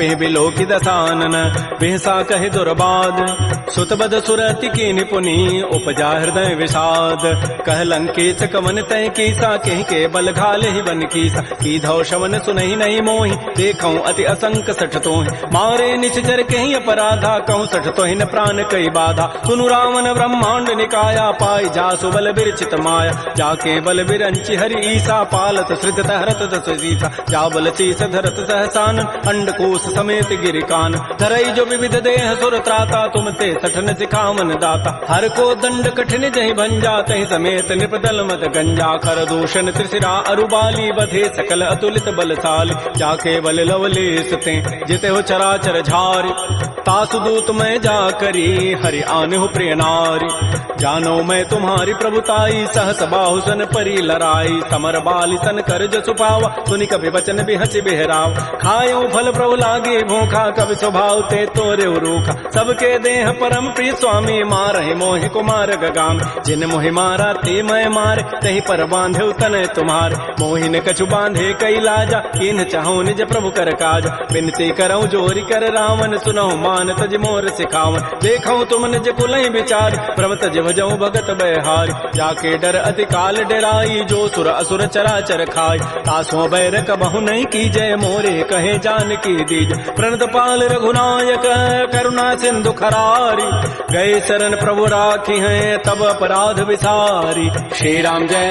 पिह below की दसानन बिहसा कहे दुर्बाद सुतबद सुरति की निपुनी उपजा हृदय विषाद कह लंकेश कवन तय कीसा कह के बल घाले ही बन कीसा की धौ शवन सुनहि नहीं मोहि देखऊं अति असंक सठ तोहि मारे निश्चर कहीं अपराधा कहूँ सठ तोहि न प्राण कई बाधा सुनु रावण ब्रह्मांड निकाया पाई जासु बल बिरचित माया जाके बल बिरंचि हरि ईसा पालत सृजत हरत दस सीसा जा बल शीस धरत सहसान अंडकोश समेत गिरिकान धरई जो विविध देह सुर त्राता तुम ते सठन सिखावन दाता हर को दंड कठिन जहि भंजा तहि समेत निपदल मत गंजा कर दूषण त्रिशिरा अरुबाली बधे सकल अतुलित बलशाली जाके बल लवलेस ते जिते हो चराचर झारी तासु दूत मैं जा करी हरि आने हो प्रिय नारी जानो मैं तुम्हारी प्रभुताई सहस बाहु सन परी लराई समर बाली सन कर जसु पावा सुनि कभी वचन बिहसि बिहराव खायो फल प्रभु लागे भूखा कभी स्वभाव ते तोरे रूखा सबके देह परम प्रिय स्वामी मारहि मोहि कुमार गगाम जिन मोहि मारा ते मैं मारे तही पर बांधे तनय तुम्हारे मोहि न कछु बांधे कई लाजा किन चाहो निज प्रभु कर काज बिनती करऊं जोरी कर रावण सुनहु मान तज मोर सिखावन देखऊं तुम निज कुलहि विचार प्रम तज भजऊं भगत बहारी जाके डर अति काल डराई जो सुर असुर चराचर खाई तासो बैर कबहु नहीं की जय मोरे कहे जान की दीज प्रणत पाल रघुनायक करुणा सिंधु खरारी गए शरण प्रभु राखी हैं तब अपराध विसारी श्री राम जय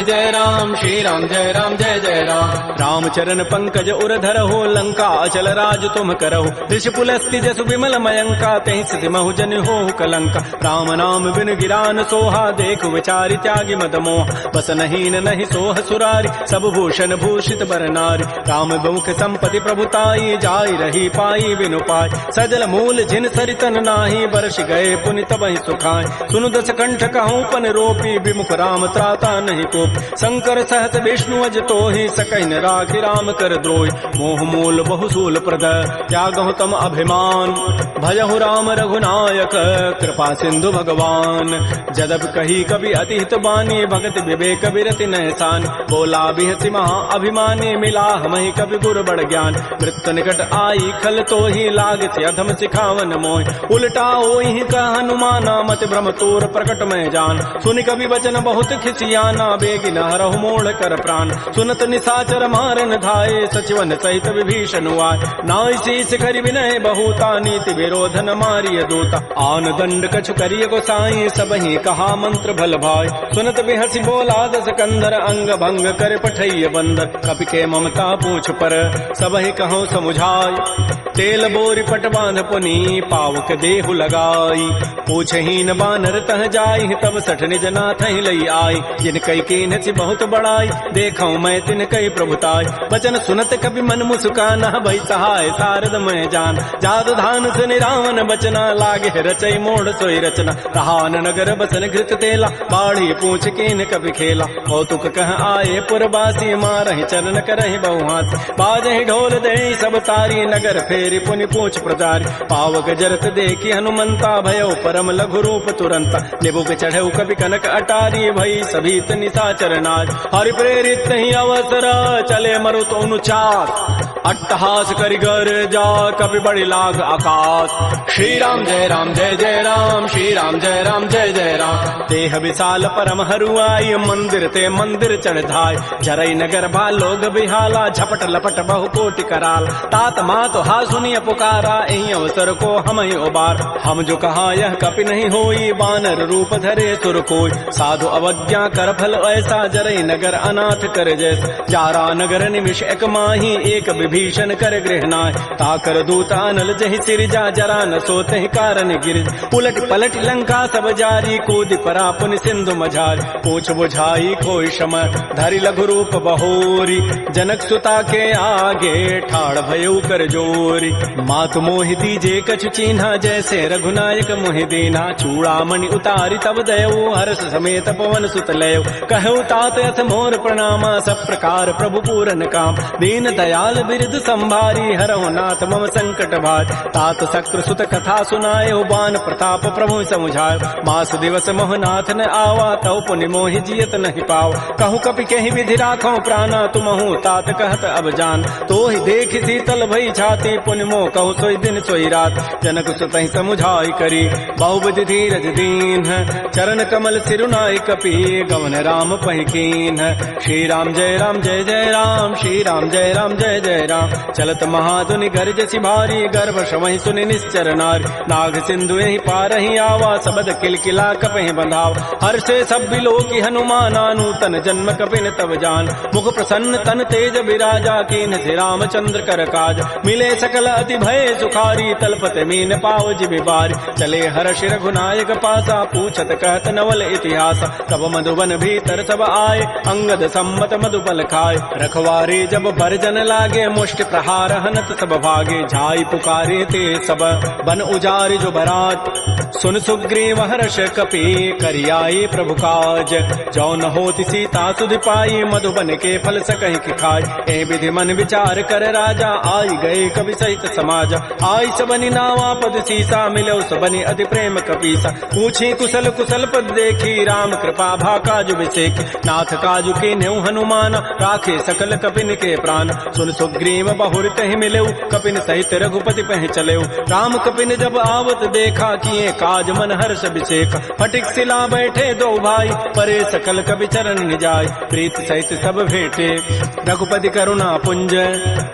जय राम श्री राम जय जय राम रामचरण पंकज उरधर हो लंका अचल राज तुम करहु ऋषि पुलस्ति जसु विमल मयंका तहि सिद्धि महु जन हो कलंका राम नाम बिन गिरान सोहा देख विचारि त्यागी मद मोह बस नहीं नहीं सोह सुरारी सब भूषण भूषित बर नारी राम बहुख संपति प्रभुताई जाय रही पाई बिनु पाई सजल मूल जिन सरितन नाही बरस गए पुनि तबहि सुखाय सुनु दस कंठ कहूँ पन रोपी विमुख राम त्राता नहीं कोप शंकर सहत विष्णु अज तोहि सकैन राखि राम कर द्रोहि मोह मूल बहुसूल प्रद त्यागहु तम अभिमान भजहु राम रघुनायक कृपा सिंधु भगवान जदब कही कवि अति हित बानी भगत विवेक विरति नहसान बोला बिहसि महा अभिमानी मिला हमहि कवि गुर बड़ ज्ञान मृत्यु निकट आई खल तो ही लागति अधम सिखावन मोह उल्टा ओहि का हनुमाना मत भ्रम तोर प्रकट में जान सुनि कवि वचन बहुत खिसियाना बेगी न हरहु मोड़ कर प्राण सुनत निशाचर मारन धाये सचिवन सहित विभीषण आय नाय शीस करि विनय बहुता नीति विरोधन मारिय दूता आन दंड कछु करिय गोसाई सबहि कहा मंत्र भल भाई सुनत बिहसि बोला दस कंदर अंग भंग कर पठैय बंदर कपि के ममता पूछ पर सबहि कहूँ समुझाय तेल बोरी पट बांध पुनी पावक देहु लगाई पूछहीन बानर तह जाई तब सठ निज नाथ लई आई जिन कई कीन्हसि बहुत बड़ाई देखऊं मैं तिन कई प्रभुताई वचन सुनत कभी मन मुस्काना भई सहाय शारद मैं जान जादु धान सुनि रावण बचना लागे रचई मोड़ सोई रचना कहान नगर बसन घृत तेला बाढ़ी पूछ कीन कभी खेला कौतुक कह आए पुरबासी मारहि चरण करहि बहुहास बाजहि ढोल दे सब तारी नगर फेरी पुनि पूछ प्रजारी पावक जरत देखी हनुमंता भयो परम लघु रूप तुरंता निबुक चढ़ऊ कवि कनक अटारी भई सभीत निशाचर नाज हरि प्रेरित ही अवसर चले मरुत अनुचार अट्टहास करिगर जा कवि बड़ी लाग आकाश श्री राम जय जय राम श्री राम जय जय राम देह विशाल परम हरुआई मंदिर ते मंदिर चढ़ धाय जरई नगर भा लोग बिहाला झपट लपट बहु कोटि कराल तात मात हा सुनिय पुकारा एहि अवसर को हम ही उबार हम जो कहा यह कपि नहीं होई बानर रूप धरे सुर कोई साधु अवज्ञा कर फल ऐसा जरई नगर अनाथ कर जैसा जारा नगर निमिष एक माही एक विभीषण कर गृहनाय ताकर दूत अनल जहि सिरजा जरा न सोते कारण गिर उलट पलट लंका सब जारी कूद परा पुनि सिंधु मझारी पूछ बुझाई खोई शम धरि लघु रूप बहोरी जनक सुता के आगे ठाड़ भयउ कर जोरी मातु मोहि दीजे कछु चिन्हा जैसे रघुनायक मोहि दीना चूड़ामणि उतारी तब दयऊ हर्ष समेत पवन सुत लयऊ कहऊ तात यथ मोर प्रणामा सब प्रकार प्रभु पूरन काम दीन दयाल बिरद सिद्ध संभारी हरहु नाथ मम संकट भार। तात शक्र सुत कथा सुनाए बान प्रताप प्रभु समुझाय। मास दिवस मोह नाथ न आवा तव पुनि मोहि जियत नहीं पाव। कहूँ कपि कहीं विधि राखो प्राणा तुमहु तात कहत अब जान। तो ही देख शीतल भई छाती पुनि मोह कहूँ सोई दिन सोई रात। जनक सुत ही समुझाई करी बहुविधि धीरज दीन। चरण कमल सिरुनाई कपि गवन राम पहिकीन। श्री राम जय जय राम श्री राम जय जय राम। चलत महाधुनि गर्जसि भारी गर्भ श्रवहि सुनि निश्चर नारी। नाग सिंधु यही पारहि आवा सबद किलकिला कपहि बंधाव। हर्षे सब बिलोकी हनुमाना नूतन जन्म कपिन तब जान। मुख प्रसन्न तन तेज विराजा कीन से रामचंद्र कर काज। मिले सकल अति भय सुखारी तलपत मीन पाव जिबि बारी। चले हर्ष रघुनायक पासा पूछत कहत नवल इतिहास। तब मधुबन भीतर सब आए अंगद सम्मत मधुबल खाए। रखवारे जब बरजन लागे मुष्टि प्रहार हनत सब भागे। झाई पुकारे ते सब बन उजारि जो बरात। सुन सुग्रीव हर्ष कपि करियाए प्रभु काज। जो न होति सीता सुधि पाई मधुबन के फल सकहि कि खाय। ए विधि मन विचार कर राजा आई गए कवि सहित समाज। आई सबनि नावा पद सीसा मिलो सबनि अति प्रेम कपीसा। पूछी कुशल कुशल पद देखी राम कृपा भा काजु विसेख। नाथ काजु के न्यू हनुमान राखे सकल कपिन के प्राण। सुन सुग्रीव बहुर तहि मिले कपिन सहित रघुपति पह चले। राम कपिन जब आवत देखा किए काज मन हर्ष विषेक। फटिक सिला बैठे दो भाई परे सकल कवि चरण निजाय। प्रीत सहित सब भेंटे रघुपति करुणा पुंज।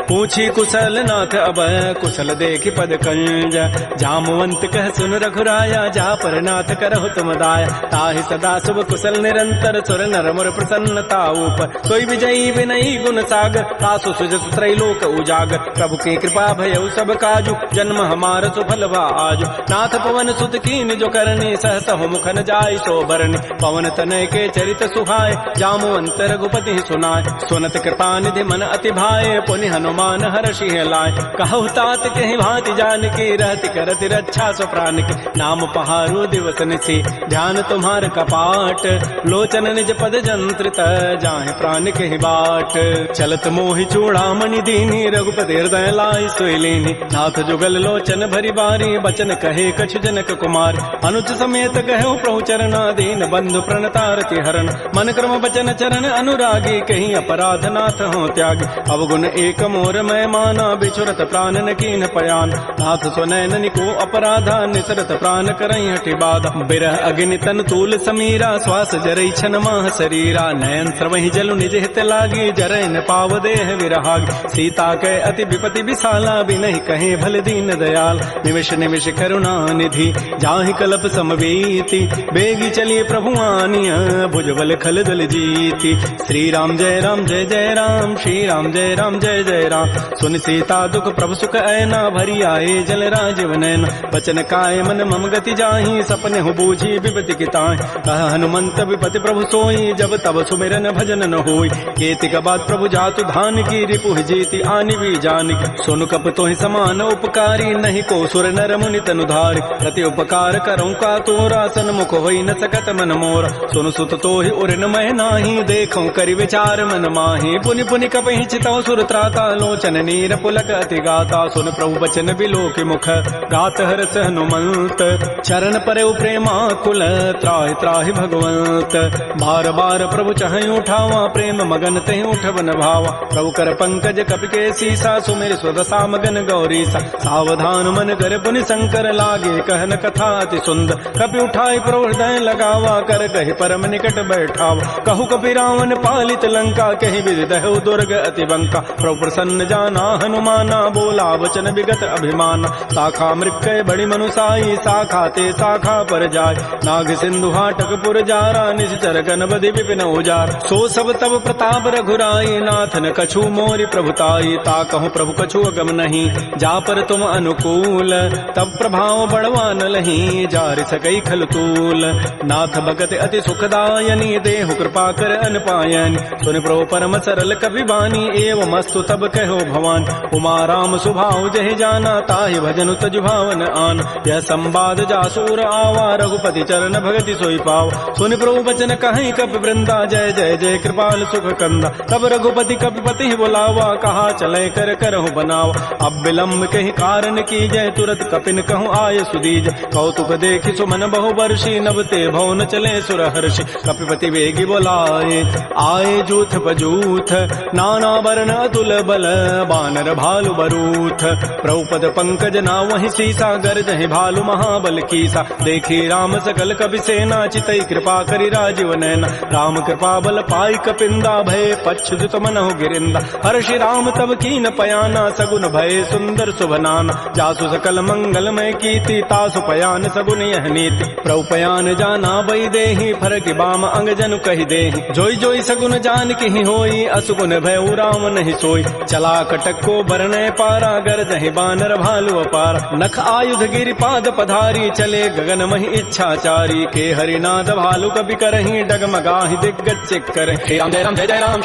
पूछी कुशल नाथ अब कुशल देखि पद कंज। जामवंत कह सुन रघुराया जा पर नाथ करहु तुम दाया। ताहि सदा शुभ कुशल निरंतर सुर नर मुर प्रसन्नता ऊपर। सोई विजयी विनयी गुण सागर तासु सुजस त्रैलोक उजागर। प्रभु की कृपा भयउ सब काजु जन्म हमार सुफल भा आजु। नाथ पवन सुत कीन जो करनी सहस हो मुखन जाय सो बरनी। पवन तनय के चरित सुहाय जामवंत रघुपति सुनाय। सुनत कृपा निधि मन अति भाए पुनि हनुमान हर्षि लाय। कहु तात कहि भांति जानकी रहति करति रक्षा सो प्राण की। नाम पहारो दिवस निशि ध्यान तुम्हार कपाट। लोचन निज पद जंत्रित जाहि प्राण के बाट। चलत मोहि चूड़ामणि दीनी रघुपति हृदय लाई सोई लीनी। नाथ जुगल लोचन भरी बारी बचन कहे कछु जनक कुमार। अनुज समेत कहो प्रभु चरणाधीन बंधु प्रणतारति हरण। मन क्रम बचन चरण अनुरागी कहीं अपराध नाथ हो त्यागी। अवगुण एक मोर मैं माना बिछुरत प्राण न कीन पयान। नाथ स्वनयन को अपराधा निसरत प्राण करई हटि बाधा। बिरह अग्नि तन तूल समीरा श्वास जरई छन माह शरीरा। नयन स्रवहि जलु निज हित लागी जरय न पाव देह विरहागी। सीता कै अति विपति विशाला बिनहि कहे भल दीन दयाल। निमिष निमिष करुणा निधि जाहि कल्प समवेति। बेगी चली प्रभु आनिया भुजबल खल दल जीति। श्री राम जय राम श्री राम जय जय राम। सुन सीता दुख प्रभु सुख ऐना भरी आए जल राजीव नैना। बचन काय मन मम गति जाहि सपने हो बूझी विपति की ताहि। कह हनुमंत विपति प्रभु सोई जब तब सुमिरन भजन न होई। केतिक बाद प्रभु जातु धान की रिपुह जीति आनि भी जानिक। सुन कप तोहि समान उपकारी नहीं को सुर नर मुनि तनु धारि। प्रति उपकार करऊँ का तोरा सन्मुख होई न सकत मन मोरा। सुन सुत तोहि उरन मह नाही देखऊँ करि विचार मन माही। पुनि पुनि कपहि चितौ सुर त्राता लोचन नीर पुलक अति गाता। सुन प्रभु बचन बिलोकि मुख गात हरस हनुमंत। चरण परे प्रेमा कुल त्राहि त्राहि भगवंत। बार बार प्रभु चहई उठावा प्रेम मगन तहि उठवन भावा। प्रभु कर पंकज कपि के सीसा सुमिर स्वदसा मगन गौरीसा। सावधान मन कर पुनि शंकर लागे कहन कथा अति सुंदर। कपि उठाई प्रभु हृदय लगावा कर कहि परम निकट बैठावा। कहु कपि रावण पालित लंका कहि विधि दहु दुर्ग अति बंका। प्रभु प्रसन्न जाना हनुमाना बोला वचन विगत अभिमाना। शाखा मृक्कय बड़ी मनुसाई शाखा ते शाखा पर जाय। नाग सिंधु हाटक पुर जारा निश्चर गन बधि विपिन उजार। सो सब तब प्रताप रघुराई नाथ न कछु मोरि प्रभुताई। ता कहूँ प्रभु कछु अगम नहीं जा पर तुम अनुकूल। तब प्रभाव बढ़वा न लही जार सकई खल तूल। नाथ भगत अति सुखदायनी देहु कृपा कर अनपायन। सुन प्रभु परम सरल कवि बानी एवं मस्तु तब कहो भवान। उमा राम सुभाव जहि जाना ताहि भजन तज भावन आन। यह संवाद जासूर आवा रघुपति चरण भगति सोई पाव। सुन प्रभु बचन कहीं कपि वृंदा जय जय जय कृपाल सुख कंदा। तब रघुपति कपिपति बुलावा कहा कहा चले कर करहु बनाओ। अब विलम्ब कहीं कारण की जय तुरत कपिन कहूँ आय सुदीज। कौतुक देखि सुमन बहु वर्षी नभते भवन चले सुरहर्षि। कपिपति वेगी बोलाए आए जूथ बजूथ नाना वर्ण अतुल बल बानर भालु बरूथ। प्रभुपद पंकज ना वही सीसा गर्जहि भालु महाबल कीसा। देखी राम सकल कपि सेना चितई कृपा करि राजीव नैना। राम कृपा बल पाई कपिंदा भय पच्छुत मनहु गिरिंदा। हर्षि राम तब कीन पयाना सगुन भय सुंदर शुभनाना। जासु सकल मंगलमय कीर्ति तासु पयान सगुन यह नीति। प्रभु पयान जाना बई देहि फरक बाम अंग जनु कहि देहि। जोई जोई सगुन जान की होई असुगुन भय राम नहीं सोई। चला कटक को बरनय पारा गरजहि बानर भालु अपार। नख आयुध गिरि पाद पधारी चले गगन महि इच्छाचारी। के हरिनाद भालु कपि करहि डगमगाहि दिग्गज चिक्कर। हे राम जय राम जय जय राम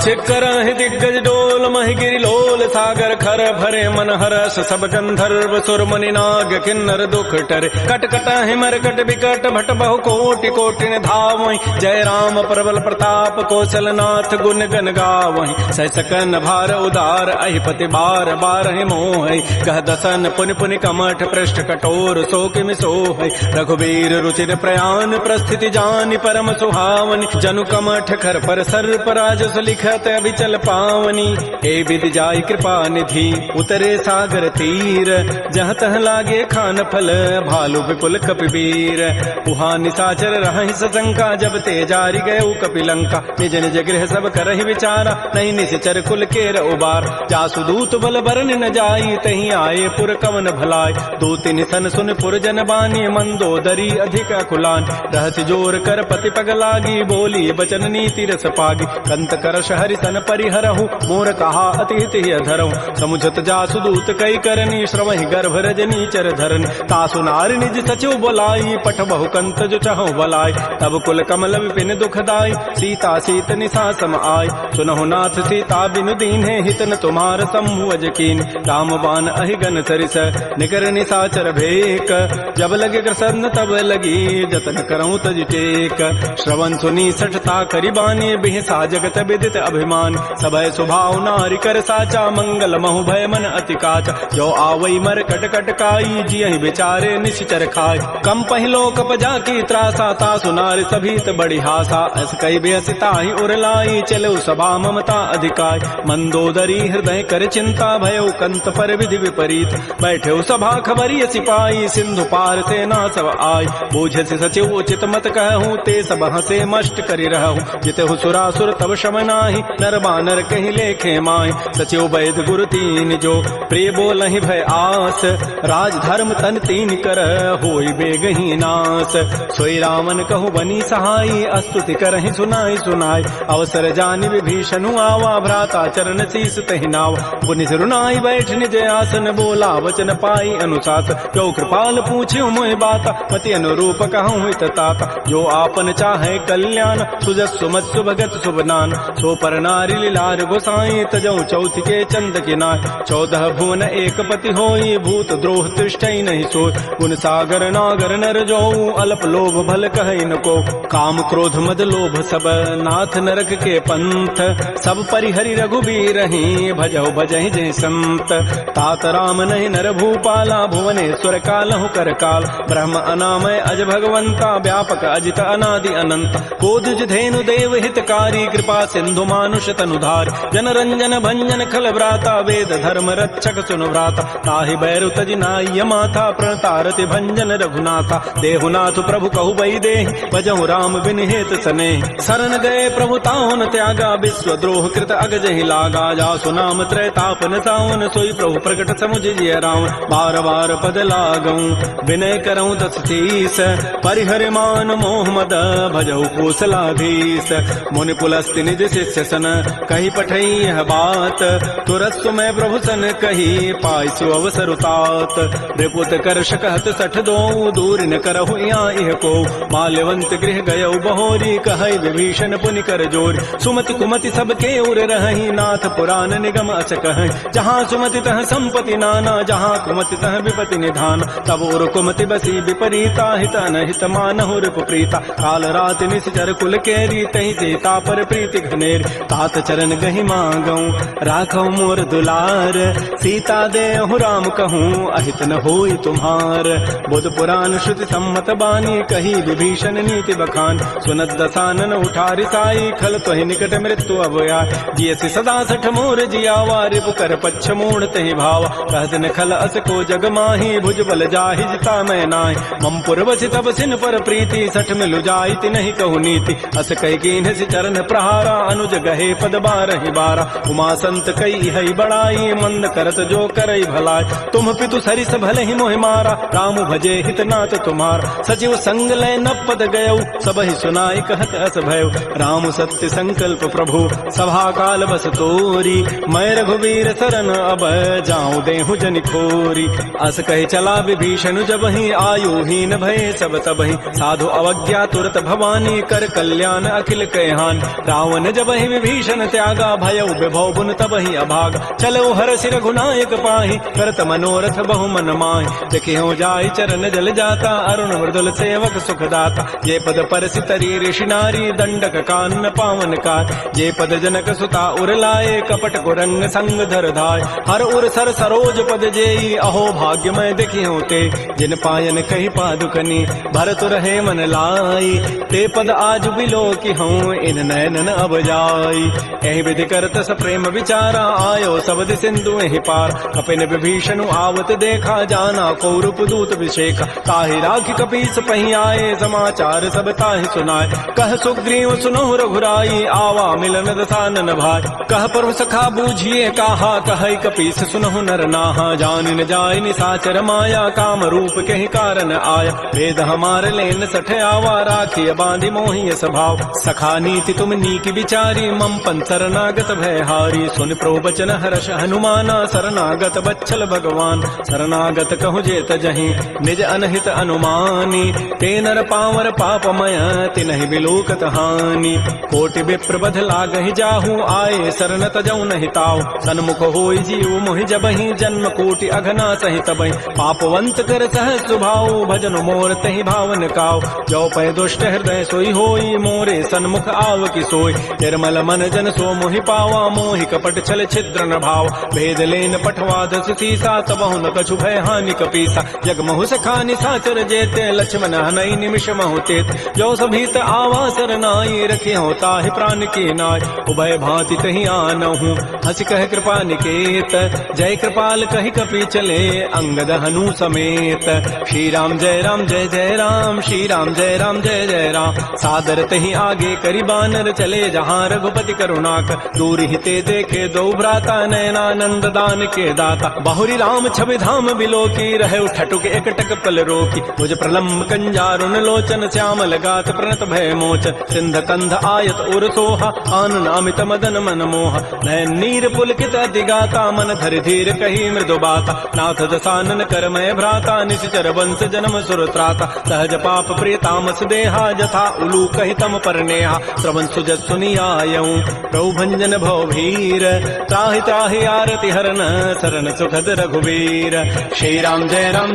चिक्कर दिग्गज डोल महि गिरि लोल सागर खर भरे मन हरस सब गंधर्व सुर मुनि नाग किन्नर दुख टरे। कट कट हिमर कट विकट भट बहु कोटि कोटि धावहि। जय राम प्रबल प्रताप कौशल नाथ गुण गन गावहि। सहसकन भार उदार अहिपति बार बार मोह। कह दसन पुनि पुनि कमठ पृष्ठ कठोर शोक सोह। रघुबीर रुचिर प्रयाण प्रस्थिति जानि परम सुहावनि। जनु कमठ खर पर सर्प राजस लिखत अभिचल पावनी। हे विधि जाय कृपा निधि उतरे सागर तीर। जहाँ तह लागे खान फल भालु विपुल कपिवीर। उहा निशाचर रहहि सशंका जब ते जारी गए कपिलंका। निज निज गृह सब करहि विचारा नहीं निश्चर कुल केर उबार। जासु दूत बल बरन न जाई तहीं आए पुर कवन भलाई। दो तिन सन सुन पुर जन बानी मंदोदरी अधिक कुलान। रहस्य जोर कर पति पग लागी बोली बचन नीति रस पागी। कंत करश हरि सन परिहरहु मोर कहा अतिथि अधरहु। समुझत जासु दूत कई करनी श्रवहि गर्भ रजनी चर धरनी। तासु नार निज सचिव बोलाई पठ बहु कंत जो चहु बलाई। तब कुल कमल विपिन दुखदाई सीता सीत निशा सम आय। सुनहु नाथ सीता बिनु दीन्हे हितन तुम्हार समूह अजकीन। राम बाण अहिगन सरिस निकर निशाचर भेक। जब लगे कृष्ण तब लगी जतन करऊं तज टेक। श्रवण सुनी सठता करिबानी बिहसा जगत विदित अभिमान। सबय स्वभाव नारी कर साचा मंगल महु भय मन अति काचा। जो आवई मर कट कट काई जियहि विचारे निश्चर खाय। कम पहिलो कप जाकी त्रासा तासु नारी सभीत बड़ी हासा। अस कई बेसिता ही उरलाई चलो सभा ममता अधिकाय। मंदोदरी हृदय कर चिंता भयो कंत पर विधि विपरीत। बैठे सभा खबरी सिपाही सिंधु पार से ना सब आय। बूझ से सचिव उचित मत कहूँ ते सब हसे मष्ट करि रहूँ। जितहु सुरासुर तब शम नाही नर बानर कहीं लेखे माय। सचिव वैद गुरु तीन जो प्रिय बोलहि भय आस। राज धर्म तन तीन कर होई बेगही नास। सोई रावण कहूँ बनी सहाई अस्तुति करहि सुनाई सुनाई। अवसर जानि विभीषणु आवा भ्राता चरण शीस तहि नावा। पुनि सिरुनाई बैठ निज आसन बोला वचन पाई अनुशास। जो कृपाल पूछ्यो मोहि बाता पति अनुरूप कहूँ हित ताता। जो आपन चाहे कल्याण सुजस सुमत सुभगत शुभनान। सो पर नारी लीलार गोसाई तजऊ चौथ के चंद के नाय। 14 भुवन एक पति होई भूत द्रोह तिष्ठई नहीं सोई। गुण सागर नागर नर जो अल्प लोभ भल कहई न को। काम क्रोध मद लोभ सब नाथ नरक के पंथ। सब परिहरि रघुबीर ही भजऊ भजहि जय संत। तात राम नहीं नर भूपाला भुवनेश्वर कालहु कर काल। ब्रह्म अनामय अज भगवंता व्यापक अजित अनादि अनंत। कोदुज धेनु देव हितकारी कृपा सिंधु मानुष तनुधार। जन रंजन भंजन खल व्राता वेद धर्म रक्षक सुन व्राता। ताहि बैरु तज नाय माथा प्रणतारति भंजन रघुनाथा। देहुनाथ प्रभु कहु बई देहि भजहु राम बिन हेत सने। शरण गए प्रभु ताहुन त्यागा विश्व द्रोह कृत अगजहि लागा। जासु नाम त्रैतापन सावन सोई प्रभु प्रकट समुझ जिय रावण। बार बार पद लागऊं विनय करऊं दस शीस। परिहर मान मोह मद भजहु कौशलाधीश। मुनि पुलस्ति निज शिष्य सन कही पठई यह बात। तुरत सुमय प्रभु सन कही पाइसु अवसर उतात। रिपुत कर शकहत सठ दो दूर न करहु यहाँ को। माल्यवंत गृह गयौ बहोरी कहै विभीषण पुनि कर जोरी। सुमति कुमति सबके उर रहहि नाथ पुराण निगम अस कहै। जहाँ सुमति तह संपत्ति नाना जहाँ कुमति तह विपति निधान। तब उर कुमति बसी विपरीता हित अनहित मानहु रिपु प्रीता। काल रात निश्चर कुल केरी तहि सीता पर प्रीति घनेरी। तात चरण गहि मांगऊं राखौ मोर दुलार। सीता देहु राम कहूँ अहित न होई तुम्हार। बुध पुराण श्रुति सम्मत बानी कही विभीषण नीति बखान। सुनत दसानन उठारि साई खल तोहि निकट मृत्यु अब आए। जियसि सदा सठ मोर जियावा रिपु कर पच्छ मोड़ तहि भावा। कहत न खल अस को जग माही भुज बल जाहि जिता मैं नाहि। मम पुरवसि तब सिन पर प्रीति सठ मिलु जाइति नहीं कहु नीति। अस कहि कीन्हसि चरण प्रहारा अनुज गहे पद बारहि बारा। उमा संत कई हई बड़ाई मंद करत जो करई भलाई। तुम पितु सरिस भले ही मोहि मारा राम भजे हित नाथ तुम्हारा। सचिव संग लय न पद गयऊ सबहि सुनाई कहत अस भयऊ। राम सत्य संकल्प प्रभु सभा काल बस तोरी। मैं रघुवीर शरण अब जाऊं देहु जनि खोरी। अस कहे चला विभीषण जबहि आयु हीन भय सब तबहि। साधु अवज्ञा तुरत भवानी कर कल्याण अखिल कहान। रावण जबहि विभीषण त्यागा भयउ विभव बुन तबहि अभागा। चलो हर सिर रघुनायक पाहि करत मनोरथ बहु मन माहि। देखियो जाय चरण जल जाता अरुण मृदुल सेवक सुख दाता। ये पद परसि तरी ऋषि नारी दंडक कान पावन कार। ये पद जनक सुता उर लाए कपट कुरंग संग धर धाय। हर उर सर सरोज पद जेई अहो भाग्य मैं देखियो ते। जिन पायन कही पादुकनी भरत रहे मन लाई। ते पद आज बिलो की हूँ इन नयनन अब जाई। एहि विधि करत स प्रेम विचारा आयो सबद सिंधु एहि पार। कपिन विभीषण आवत देखा जाना कौरव दूत विषेखा। ताहि राखी कपीस पही आए समाचार सब ताहि सुनाए। कह सुग्रीव सुनहु रघुराई आवा मिलन दसानन भाई। कह परु सखा बूझिए कहा कहै कपीस सुनहु नर नाहा। जान न जाय निसाचर माया काम रूप के कारण आया। वेद हमार लेन सठ आवा राखिय बांधि मोहि स्वभाव। सखा नीति तुम नीक विचारी मम पन शरणागत भय हारी। सुन प्रवचन हर्ष हनुमाना शरणागत बच्छल भगवान। शरणागत कहु जेत जहि निज अनहित अनुमानी। ते नर पावर पापमय तिनहि बिलोकत हानि। कोटि विप्र बध लागहि जाहु आए शरण तजौ नहि ताऊ। सन्मुख होई जीव मोहि जबहि जन्म कोटि अघना सहि तबहि। पापवंत कर सहज स्वभाव भजन मोर तहि भावन काऊ। जो पै दुष्ट हृदय सोई होई मोरे सन्मुख आव की सोई। निर्मल मन जन सो मोहि पावा मोहि कपट छल छिद्र न भाव। भेद लेन पठवाद सीसा तबहु न कछु भय हानि कपीसा। जग महु सखा निसाचर जेते लक्ष्मण हनई निमिष महु तेत। जो सभीत आवा सरनाई रखे होता है प्राण की नाय। उभय भांति कहीं आनहु हंस कह कृपा निकेत। जय कृपाल कहि कपि चले अंगद हनु समेत। श्री राम जय जय राम श्री राम जय जय राम। सादर तही आगे करी बानर चले जहाँ रघुपति करुणाक। दूर हिते देखे दो भ्राता नयनानंद दान के दाता। बहुरी राम छवि धाम बिलो की रहे ठटुक एकटक पल रोकी। भुज प्रलम्ब कंजारुन लोचन श्यामल गात प्रणत भय मोचन। सिंध कंध आयत उर सोहा आनन अमित मदन मन मोहा। नयन नीर पुलकित दिगाता मन धरि धीर कही मृदु बाता। नाथ दसानन कर मय भ्राता निश्चर वंश जन्म सुर त्राता। सहज पाप प्रिय तामस देहा जथा उलू कहि तम पर नेहा। श्रवण सुजत सुनि आयऊं प्रभु भंजन भव भीर। त्राहि त्राहि आरति हरन शरण सुखद रघुवीर। श्री राम जय राम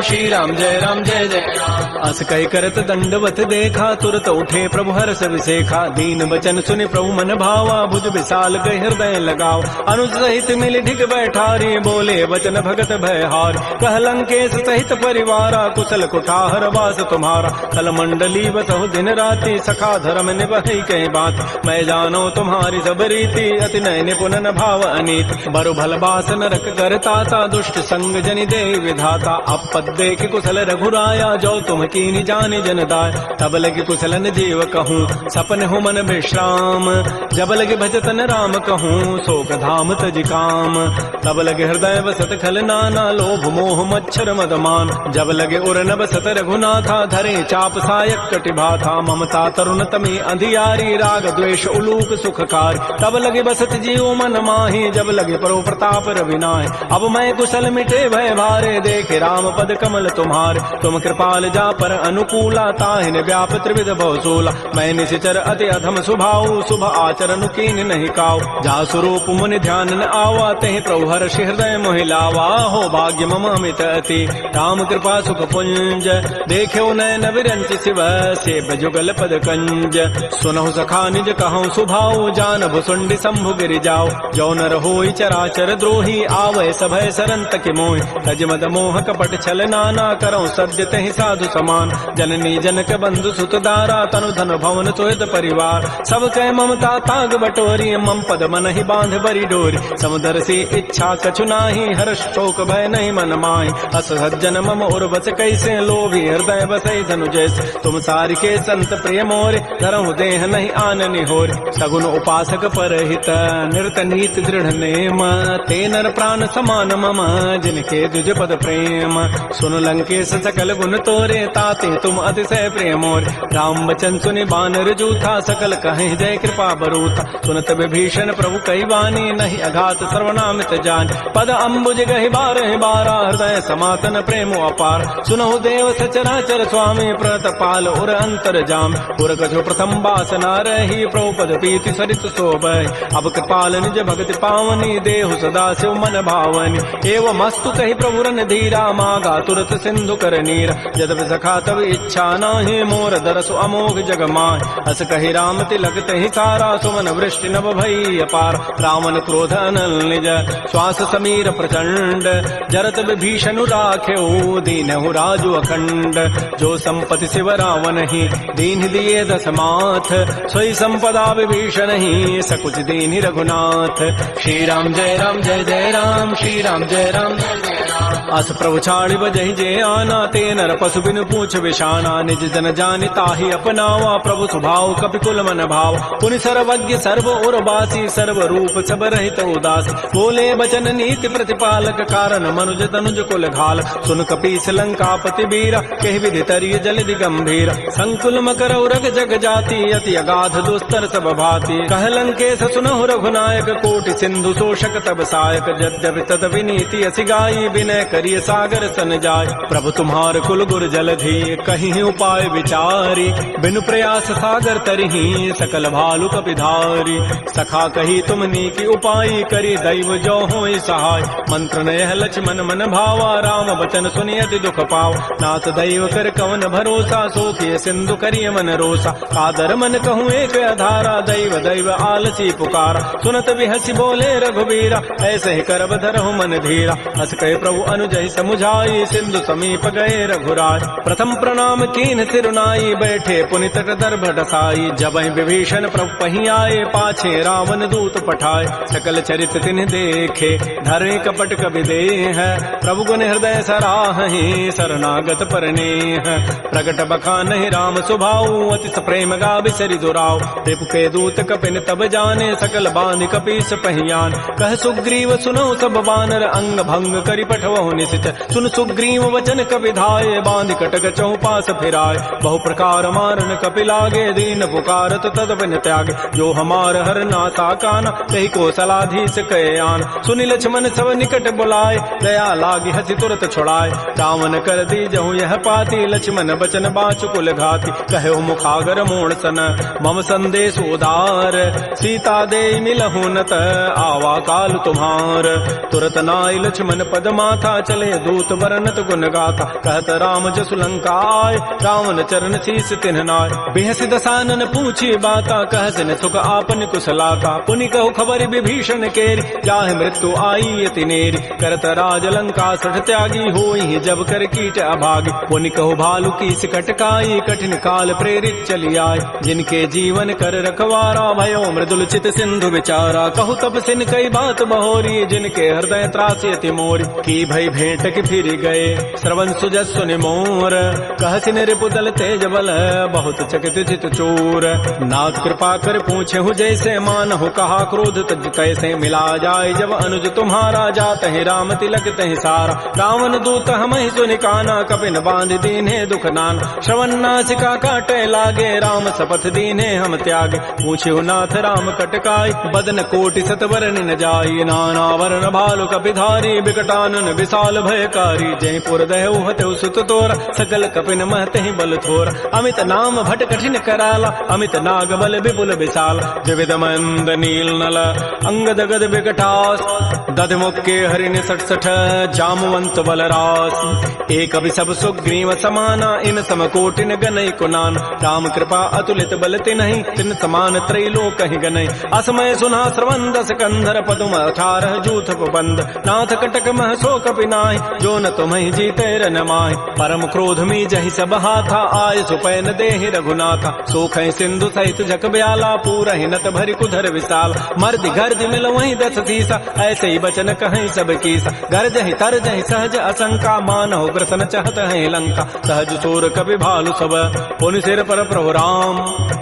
श्री राम जय जय राम। अस कहि करत दंडवत देखा तुरत उठे प्रभु हर्ष विसेखा। दीन बचन सुनि प्रभु मन भावा भुज विशाल गए हृदय लगाओ। अनुज सहित मिल ढिग बैठारी बोले वचन भगत भय हार। कह लंकेश सहित परिवारा कुशल कुठार वास तुम्हारा। कल मंडली बसहु दिन राति सखा धर्म निभहि कहीं बात। मैं जानो तुम्हारी सब रीति अति नय निपुण न भाव अनीत। बरु भल बास नरक करताता दुष्ट संग जनि दे विधाता। अपद देख कुशल रघुराया जो तुम कीनी जानि जन दाय। तब लगे कुशलन जीव कहूँ सपन हो मन विश्राम। जब लगे भजतन राम कहूँ शोक धाम तज काम। तब लगे हृदय बसत खल नाना लोभ मोह मच्छर मदमान। जब लगे उर न बसत रघुनाथा धरे चाप सायक कटिभाथा। ममता तरुण तमी अंधियारी राग द्वेष उलूक सुखकार। तब लगे बसत जीव मन माही जब लगे परो प्रताप रविनाय। अब मैं कुशल मिटे भय भारे देखे राम पद कमल तुम्हारे। तुम कृपाल जा पर अनुकूला ताहिन व्याप त्रिविध भवसूला। मैं निश्चर अति अधम स्वभाव शुभ आचरण कीन नहीं काऊ। जा स्वरूप मुनि ध्यान न आवा तहि प्रभु हर्ष हृदय मोहि लावा। हो भाग्य मम अमित अति राम कृपा सुख पुंज। देखे नयन विरंच शिव से जुगल पद कंज। सुनहु सखा निज कहूँ सुभाऊ, जान भुसुंडी शंभु गिरि जाओ। जो नर होई चराचर द्रोही, आवे सभय सरंत के मोहि। तज मद मोह कपट छल नाना, करऊँ सद्य तहि साधु समान। जननी जनक बंधु सुत दारा, तनु धन भवन सुहृद परिवार। सब कह ममता ताग बटोरी, मम पद मन ही बांध बरी डोरी। समुदर से इच्छा कछु नाही, हर्ष शोक भय नहीं मन माहि। अस सज्जन मम उर्वस कैसे, लोभी हृदय बसई धनु जैसे। तुम सारि के संत प्रिय मोरे, धरहु देह नहीं आननि होरे। सगुन उपासक परहित, निरत नीति दृढ़ नेम। ते नर प्राण समान मम, जिनके दुज पद प्रेम। सुन लंकेश सकल गुण तोरे, ताते तुम अतिशय प्रिय मोरे। राम वचन सुनि बानर जूथा, सकल कहें जय कृपा बरूथा। सुनत विभीषण प्रभु कई वाणी, नहीं अघात सर्वनामित जान। पद अम्बुज गहि बारहि बारा, हृदय समातन प्रेम अपार। सुनहु देव सचराचर स्वामी, प्रतपाल उर अंतर जाम। उर कछु प्रथम वासना रही, प्रभु पद प्रीति सरित शोभै। अब कृपाल निज भगति पावनी, देहु सदा शिव मन भावनी। एवं मस्तु कहि प्रभु रन धीरा, मागा तुरत सिंधु कर नीर। यद्यपि सखा तब इच्छा नाही, मोर दरसु अमोघ जग माहि। अस कहि राम तिलक तहि सारा, सुमन वृष्टि नभ भई अपार। रावण क्रोध अनल निज, श्वास समीर प्रचंड। जरत विभीषण राखेऊ, दीनहु राजु अखंड। जो संपत्ति शिव रावण ही, दीन दिए दस माथ। सोई संपदा विभीषण ही, सकुच दीन रघुनाथ। श्री राम जय राम जय जय राम, श्री राम जय राम जय जय राम। अस प्रभु छाड़ि बजहि जे आना, ते नर पशु बिनु पूछ विषाना। निज जन जानि ताहि अपनावा, प्रभु स्वभाव कपि कुल मन भाव। पुनि सर्वज्ञ सर्व उर्वासी, सर्व रूप सब रहित उदासी। बोले बचन नीति प्रतिपालक, कारण मनुज तनुज कुल घाल। सुन कपीस लंकापति वीरा, कहि विधि तरिय जलधि गंभीर। संकुल मकर उरग जग जाति, अति अगाध दुस्तर सब भाति। कह लंकेश सुनहु रघुनायक, कोटि सिंधु शोषक तब सायक। यद्यपि तदपि नीति असि गाई, विनय करिय सागर सन जाय। प्रभु तुम्हार कुल गुर जलधि, कहीं उपाय विचारी। बिनु प्रयास सागर तरही, सकल भालु कपिधारी। सखा कही तुम नीकी उपाय, करी दैव जो होई सहाय। मंत्र नयह लक्ष्मण मन भावा, राम वचन सुनियति दुख पाव। नाथ दैव कर कवन भरोसा, सो किए सिंधु करिय मन रोसा। कादर मन कहूँ एक अधारा, दैव दैव आलसी पुकारा। सुनत बिहसी बोले रघुबीरा, ऐसे ही करब धरहु मन धीरा। हस कहे प्रभु अनुजहि समुझाई, सिंधु समीप गए रघुराय। प्रथम प्रणाम कीन तिरुनाई, बैठे पुनि तट दर्भ डसाई। जबहि विभीषण प्रभु पहि आए, पाछे रावण दूत पठाए। सकल चरित तिन्ह देखे, धरे कपट कबि देह। प्रभु गुण हृदय सराहि, शरणागत परनेह। प्रगट बखानहि राम सुभाऊ, अतिस प्रेम गावि सरि दुराऊ। रिपु के दूत कपिन तब जाने, सकल बांधि कपीस पहियान। कह सुग्रीव सुनौ सब बानर, अंग भंग करि पठवहु निशिचर। सुन सुग्रीव वचन कपि धाये, बांधि कटक चौपास फिराय। बहु प्रकार मारन कपि लागे, दीन पुकारत तद बिन त्यागे। जो हमार हर नासा काना, कहि कौशलाधीश कहे आन। सुनि लक्ष्मण सब निकट बुलाए, दया लागी हसी तुरत छुड़ाए। रावण कर दी जहु यह पाती, लक्ष्मण बचन बाचु कुल घाती। कहे मुखागर मोड़ सन, मम संदेश उदार। सीता दे मिलहु नत, आवा काल तुम्हार। तुरत नाई लक्ष्मण पद माथा, चले दूत बरनत गुण गाथा। कहत राम जसु लंका आय, रावण चरण शीस तिन्ह नाय। बेहस दसानन पूछी बाता, कहसन सुख आपन कुशलाता। पुनि कहु खबर विभीषण केरी, जाहि मृत्यु आई अति नेरी। करत राज लंका सठ त्यागी, होई जब कर कीट अभागी। पुनि कहु भालु की सिकट काई, कठिन काल प्रेरित चली आय। जिनके जीवन कर रखवारा, भयो मृदुल चित सिंधु विचारा। कहु तब सिन कई बात बहोरी, जिनके हृदय त्रासी अति मोरी। की भई भेंट की फिर गए, श्रवण सुजस सुनि मोर। कहसिन रिपुदल तेज बल, बहुत चकित चित चोर। नाथ कृपा कर पूछे हूँ जैसे, मान हो कहा क्रोध तज कैसे। मिला जाए जब अनुज तुम्हारा, जात है राम तिलक तहि सारा। रावण दूत हम ही सुनि काना, कपिन बांध दीन्हे दुख नाना। श्रवण नासिका काटे लागे, राम शपथ दीन्हे हम त्यागे। पूछे नाथ राम कटकाई, बदन कोटि सतवरन न जाई। नाना वर्ण भालु कपिधारी, बिकटानन विषा काल भयकारी, जयपुर दहु हतु सुत तोर, सकल कपिन महते बल थोर। अमित नाम भट कठिन कराला, अमित नाग बल विपुल विशाल, विविध मंद नील नल अंगद गद विकटास, दध मुक्के हरिण 67 जामवंत बलरास। एक सब सुग्रीव समाना, इन समकोटिन गनई कुनान, राम कृपा अतुलित बल तिन्हि, तिन समान त्रैलोक ही गनई। असमय सुना श्रवण दस कंधर, पदुम 18 जूथ बंद, नाथ कटक मह सो कपिनाहि, जो न तुम्हि जीते रन माहि। परम क्रोध में जहि सब हाथा, आय सुपैन देहि रघुनाथा, सोखै सिंधु सहित जग ब्याला, पूरा हिनत भरि कुधर विशाल। मर्द गर्द मिल वहीं 10 सीसा, ऐसे ही बचन कहीं सब कीसा। गर्ज ही तर जहि सहज असंका, मानहु ग्रसन चहत है लंका। सहज सूर कपि भालु सब, पुनि सिर पर प्रभु राम,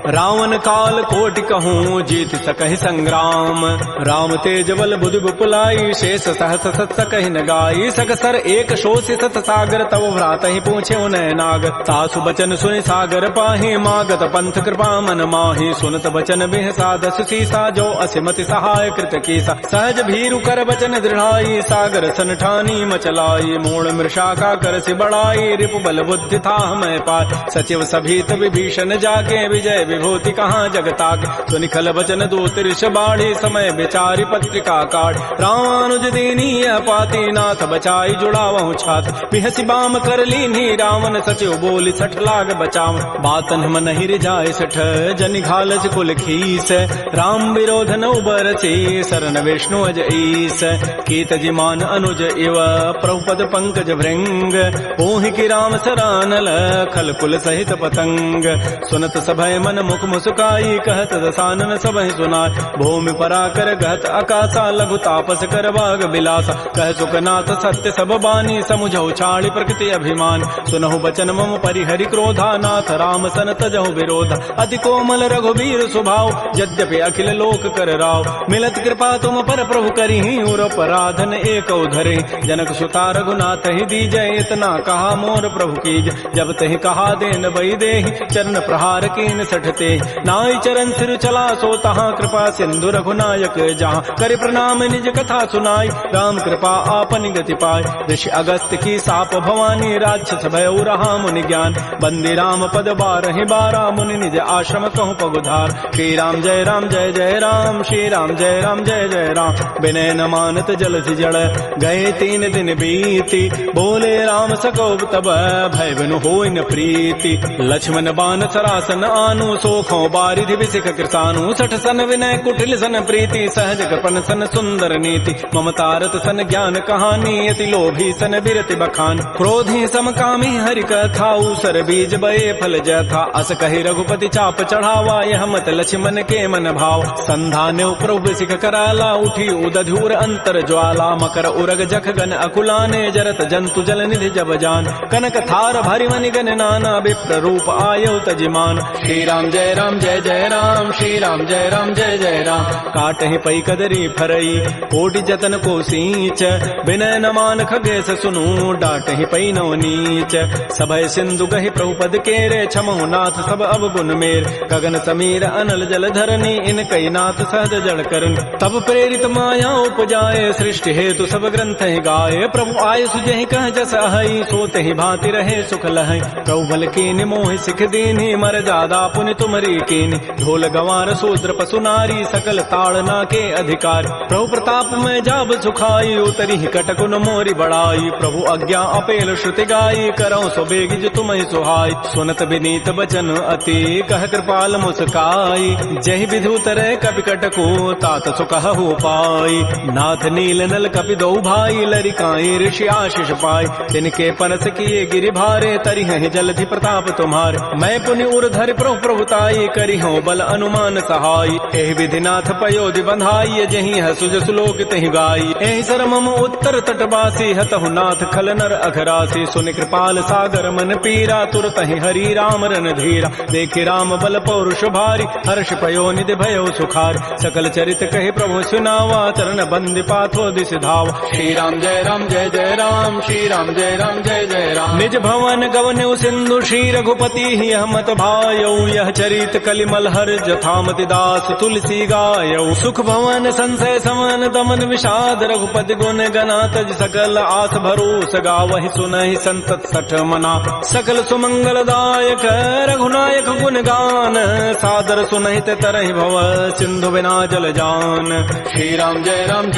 रावण काल कोटि कहूँ जीत सकहि संग्राम। राम तेज बल बुधि विपुलाई, शेष सहस सत सकहि न गाई। सकसर एक शोषि सत सागर, तव भ्रात ही पूछे उन्हें नाग। सासु बचन सुनि सागर पाहि, मागत पंथ कृपा मन माहि। सुनत बचन बिह साधस सीसा, जो असिमति सहाय कृत कीसा। सहज भीरु कर बचन दृढ़ाई, सागर सन ठानी मचलाई। मूढ़ मृषा का कर सि बढ़ाई, रिपु बल बुद्धि था मैं पाय। सचिव सभीत विभीषण जाके, विजय विभूति कहाँ जगताक। सुनिखल बचन दूत ऋष बाढ़ी, समय विचारि पत्रिका काढ़। रामानुज दीनीय पाती, नाथ बचाई जुड़ावहु छात। बिहसि बाम कर लीन्ही रावण, सचिव बोली 60 लाग बचाव। बातन हम नहीं रिझाए 60, जनि घालस कुल खीस। राम विरोध न उबरसी, सरन विष्णु अज ईस। कीत जिमान अनुज इव, प्रभुपद पंकज भृंग। ओहि की राम सरानल, खल कुल सहित पतंग। सुनत सभय मन मुख मुस्काई, कहत दसानन सबहि सुनाय। भूमि पराकर गहत आकाशा, लघु तापस कर बाग बिलासा। कह सुखनाथ सत्य सब बानी, समुझौ छाड़ी प्रकृति अभिमान। सुनहु बचन मम परिहरि क्रोधा, नाथ राम सन तजहु विरोधा। अति कोमल रघुबीर स्वभाव, यद्यपि अखिल लोक कर राव। मिलत कृपा तुम पर प्रभु करिहि, उर पराधन एक धरे। जनक सुता रघुनाथ ही दीजय, इतना कहा मोर प्रभु कीज। जब तहि कहा देन बई देहि, चरण प्रहार कीन 60 ते। नाई चरण सिर चला सो तहाँ, कृपा सिंधु रघुनायक जहाँ। कर प्रणाम निज कथा सुनाई, राम कृपा आपन गति पाय। ऋषि अगस्त की साप भवानी, राक्षस भय रहा मुनि ज्ञान। बंदी राम पद 12 12, मुनि निज आश्रम कहूँ पगुधार। श्री राम जय राम जय जय राम, श्री राम जय राम जय जय राम। विनय न मानत जलधि जड़, गए 3 दिन बीती। बोले राम सकोब तब, भय बिनु होई न प्रीति। लक्ष्मण बान सरासन आनु, सोखों बारिधि विसिख कृसानु। 60 सन विनय कुटिल सन प्रीति, सहज कृपन सन सुंदर नीति। ममतारत सन ज्ञान कहानी, अति लोभी सन बिरति बखान। क्रोधी समकामी हरि कथा, ऊसर बीज बये फल जथा। अस कहि रघुपति चाप चढ़ावा, यह मत लक्ष्मण के मन भाव। संधान्यो प्रभु सिख कराला, उठी उदधूर अंतर ज्वाला। मकर उरग जख गन अकुलाने, जरत जंतु जल निधि जब जान। कनक थार भरि मनि गन नाना, विप्र रूप आयो तजिमान। श्री राम जय राम जय जय राम, श्री राम जय राम जय जय राम। काटहि पै कदरी फरई, कोटि जतन को सींच। विनय न मान खगेश सुनु, डाटहि पै नव नीच। सभय सिंधु गहि प्रभुपद केरे, क्षमहु नाथ सब अवगुण मेर। गगन समीर अनल जल धरनी, इन कई नाथ सहज जड़ करन। तब प्रेरित माया उपजाए, सृष्टि हेतु सब ग्रंथ गाये। प्रभु आय सुजहि कह जस अहै, सोते ही भांति रहे सुख लहै। प्रभु बल कीनि मोहि सिख दीन्हि, मर जादा पुनि तुमरी कीनि। ढोल गंवार शूद्र पशु नारी, सकल ताड़ना के अधिकार। प्रभु प्रताप में जाब सुखाई, उतरी कटकुन मोरी बड़ाई। प्रभु आज्ञा अपेल श्रुति गाई, करऊँ सो बेगिज तुम्हि सुहाई। सुनत विनीत बचन अति, कह कृपाल मुस्काई। जहि विधि उतरै कपि कटको, तात सुकहु पाई। नाथ नील नल कपि दो भाई, लरिकाई ऋषि आशीष पाई। तिनके परस किए गिरि भारे, तरिहहि जलधि प्रताप तुम्हारे। मैं पुनि उर धरि प्रभु प्रभुताई, करिहूँ बल अनुमान सहाय। एहि विधि नाथ पयोधि बंधाई, जहि हसुज सुलोक तहि गाई। एहि सर मम उत्तर तटवासी, हतहु नाथ खल नर अघरासी। सुनि कृपाल सागर मन पीरा, तुरतहि हरि राम रन धीरा। देखि राम बल पौरुष भारी, हर्ष पयो निधि भयो सुखार। सकल चरित कहि प्रभु सुनावा, चरण बंदि पाथो दिस धावा। श्री राम जय राम जय जय राम, श्री राम जय राम जय जय राम। निज भवन गवन्यु सिंधु, श्री रघुपति ही हमत भायौ। यह चरित कलिमल हर जथामति दास, तुलसी गायौ। सुख भवन संशय समन दमन विषाद, रघुपति गुण गना तज सकल आस भरोस गावहि सुनहि संतत सठ मना सकल सुमंगलदायक रघुनायक गुण गान सादर सुनहि ते तरहि भव सिंधु बिना जल जान। श्री राम जय राम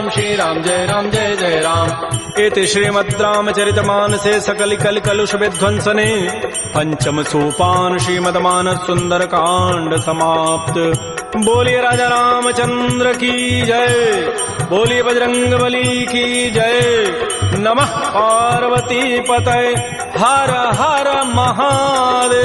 श्री राम जय जय राम। इति श्रीमद् रामचरितमानसे सकल कल कलुष विध्वंसने पंचम सोपान श्रीमद्मानस सुंदर कांड समाप्त। बोलिए राजा रामचंद्र की जय, बोलिए बजरंग बली की जय। नमः पार्वती पतये हर हर महादेव।